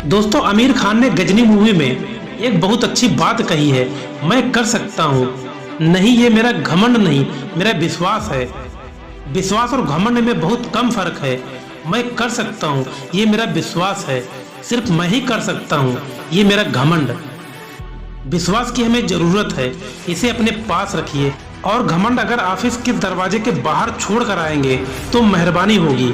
दोस्तों, आमिर खान ने गजनी मूवी में एक बहुत अच्छी बात कही है, मैं कर सकता हूँ। नहीं, ये मेरा घमंड नहीं, मेरा विश्वास है। विश्वास और घमंड में बहुत कम फर्क है। मैं कर सकता हूँ, ये मेरा विश्वास है। सिर्फ मैं ही कर सकता हूँ, ये मेरा घमंड। विश्वास की हमें जरूरत है, इसे अपने पास रखिए। और घमंड अगर ऑफिस के दरवाजे के बाहर छोड़ कर आएंगे तो मेहरबानी होगी।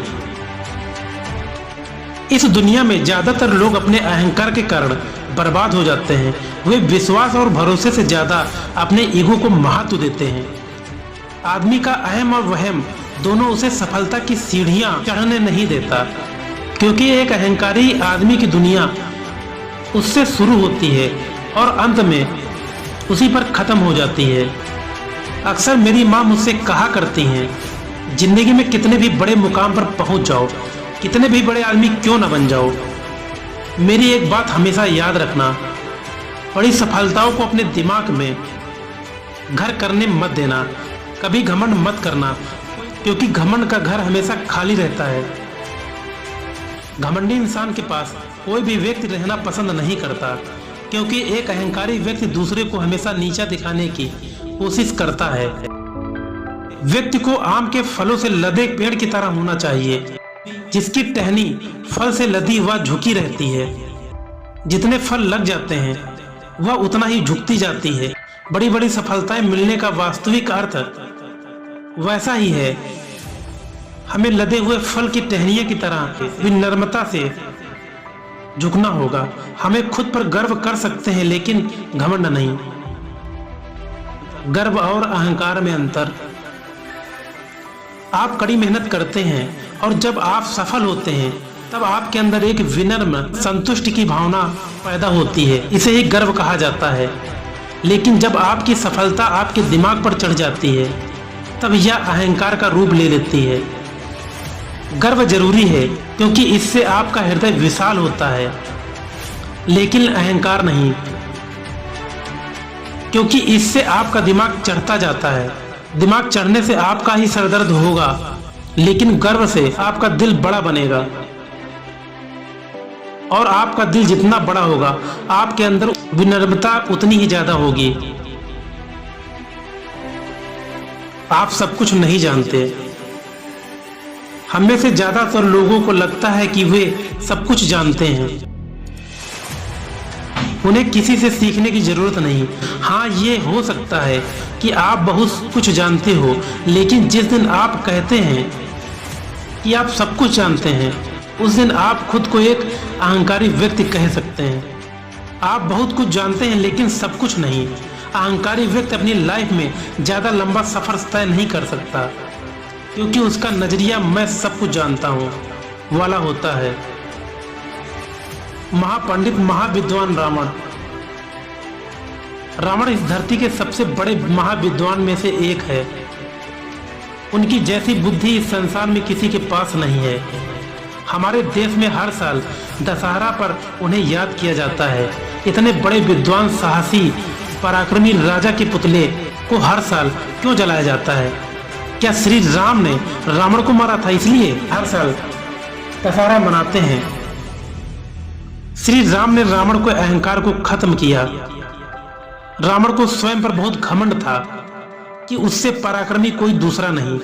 इस दुनिया में ज्यादातर लोग अपने अहंकार के कारण बर्बाद हो जाते हैं। वे विश्वास और भरोसे से ज्यादा अपने ईगो को महत्व देते हैं। आदमी का अहम और वहम दोनों उसे सफलता की सीढ़ियां चढ़ने नहीं देता, क्योंकि एक अहंकारी आदमी की दुनिया उससे शुरू होती है और अंत में उसी पर खत्म हो जाती है। अक्सर मेरी माँ मुझसे कहा करती हैं, जिंदगी में कितने भी बड़े मुकाम पर पहुंच जाओ, कितने भी बड़े आदमी क्यों न बन जाओ, मेरी एक बात हमेशा याद रखना, बड़ी सफलताओं को अपने दिमाग में घर करने मत देना। कभी घमंड मत करना, क्योंकि घमंड का घर हमेशा खाली रहता है। घमंडी इंसान के पास कोई भी व्यक्ति रहना पसंद नहीं करता, क्योंकि एक अहंकारी व्यक्ति दूसरे को हमेशा नीचा दिखाने की कोशिश करता है। व्यक्ति को आम के फलों से लदे पेड़ की तरह होना चाहिए, जिसकी टहनी फल से लदी व झुकी रहती है। जितने फल लग जाते हैं वह उतना ही झुकती जाती है। बड़ी बड़ी सफलताएं मिलने का वास्तविक अर्थ वैसा ही है। हमें लदे हुए फल की टहनियों की तरह विनम्रता से झुकना होगा। हमें खुद पर गर्व कर सकते हैं, लेकिन घमंड नहीं। गर्व और अहंकार में अंतर। आप कड़ी मेहनत करते हैं और जब आप सफल होते हैं तब आपके अंदर एक विनम्र संतुष्टि की भावना पैदा होती है। इसे ही गर्व कहा जाता है। लेकिन जब आपकी सफलता आपके दिमाग पर चढ़ जाती है तब यह अहंकार का रूप ले लेती है। गर्व जरूरी है, क्योंकि इससे आपका हृदय विशाल होता है, लेकिन अहंकार नहीं, क्योंकि इससे आपका दिमाग चढ़ता जाता है। दिमाग चढ़ने से आपका ही सरदर्द होगा, लेकिन गर्व से आपका दिल बड़ा बनेगा। और आपका दिल जितना बड़ा होगा, आपके अंदर विनम्रता उतनी ही ज्यादा होगी। आप सब कुछ नहीं जानते। हम में से ज्यादातर लोगों को लगता है कि वे सब कुछ जानते हैं। उन्हें किसी से सीखने की जरूरत नहीं। हाँ, ये हो सकता है कि आप बहुत कुछ जानते हो, लेकिन जिस दिन आप कहते हैं कि आप सब कुछ जानते हैं, उस दिन आप खुद को एक अहंकारी व्यक्ति कह सकते हैं। आप बहुत कुछ जानते हैं, लेकिन सब कुछ नहीं। अहंकारी व्यक्ति अपनी लाइफ में ज्यादा लंबा सफर तय नहीं कर सकता, क्योंकि उसका नजरिया मैं सब कुछ जानता हूँ वाला होता है। महापंडित महाविद्वान रावण इस धरती के सबसे बड़े महाविद्वान में से एक है। उनकी जैसी बुद्धि इस संसार में किसी के पास नहीं है। हमारे देश में हर साल दशहरा पर उन्हें याद किया जाता है। इतने बड़े विद्वान, साहसी, पराक्रमी राजा के पुतले को हर साल क्यों जलाया जाता है? क्या श्री राम ने रावण को मारा था, इसलिए हर साल दशहरा मनाते हैं? श्री राम ने रावण को अहंकार को खत्म किया। रावण को स्वयं पर बहुत घमंड था कि उससे पराक्रमी कोई दूसरा नहीं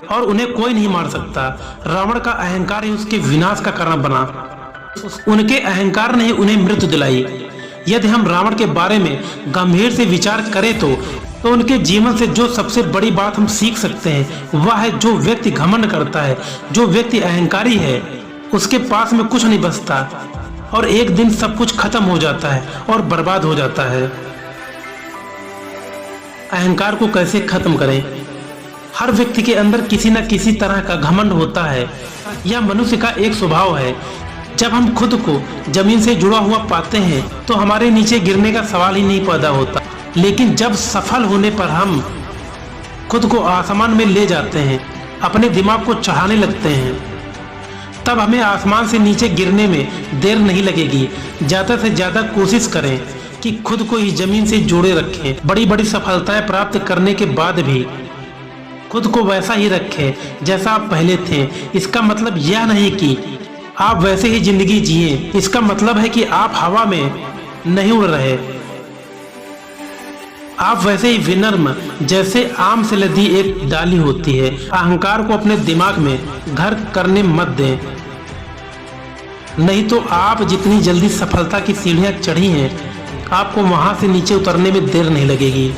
और उन्हें कोई नहीं मार सकता। रावण का अहंकार ही उसके विनाश का कारण बना। उनके अहंकार ने उन्हें मृत्यु दिलाई। यदि हम रावण के बारे में गंभीर से विचार करें तो उनके जीवन से जो सबसे बड़ी बात हम सीख सकते हैं वह है, जो व्यक्ति घमंड करता है, जो व्यक्ति अहंकारी है, उसके पास में कुछ नहीं बचता और एक दिन सब कुछ खत्म हो जाता है और बर्बाद हो जाता है। अहंकार को कैसे खत्म करें? हर व्यक्ति के अंदर किसी न किसी तरह का घमंड होता है। यह मनुष्य का एक स्वभाव है। जब हम खुद को जमीन से जुड़ा हुआ पाते हैं तो हमारे नीचे गिरने का सवाल ही नहीं पैदा होता। लेकिन जब सफल होने पर हम खुद को आसमान में ले जाते हैं, अपने दिमाग को चढ़ाने लगते हैं, तब हमें आसमान से नीचे गिरने में देर नहीं लगेगी। ज्यादा से ज्यादा कोशिश करें कि खुद को ही जमीन से जोड़े रखें। बड़ी बड़ी सफलताएं प्राप्त करने के बाद भी खुद को वैसा ही रखें जैसा आप पहले थे। इसका मतलब यह नहीं कि आप वैसे ही जिंदगी जिए। इसका मतलब है कि आप हवा में नहीं उड़ रहे। आप वैसे ही विनम्र जैसे आम से लदी एक डाली होती है। अहंकार को अपने दिमाग में घर करने मत दें, नहीं तो आप जितनी जल्दी सफलता की सीढ़ियां चढ़ी हैं, आपको वहां से नीचे उतरने में देर नहीं लगेगी।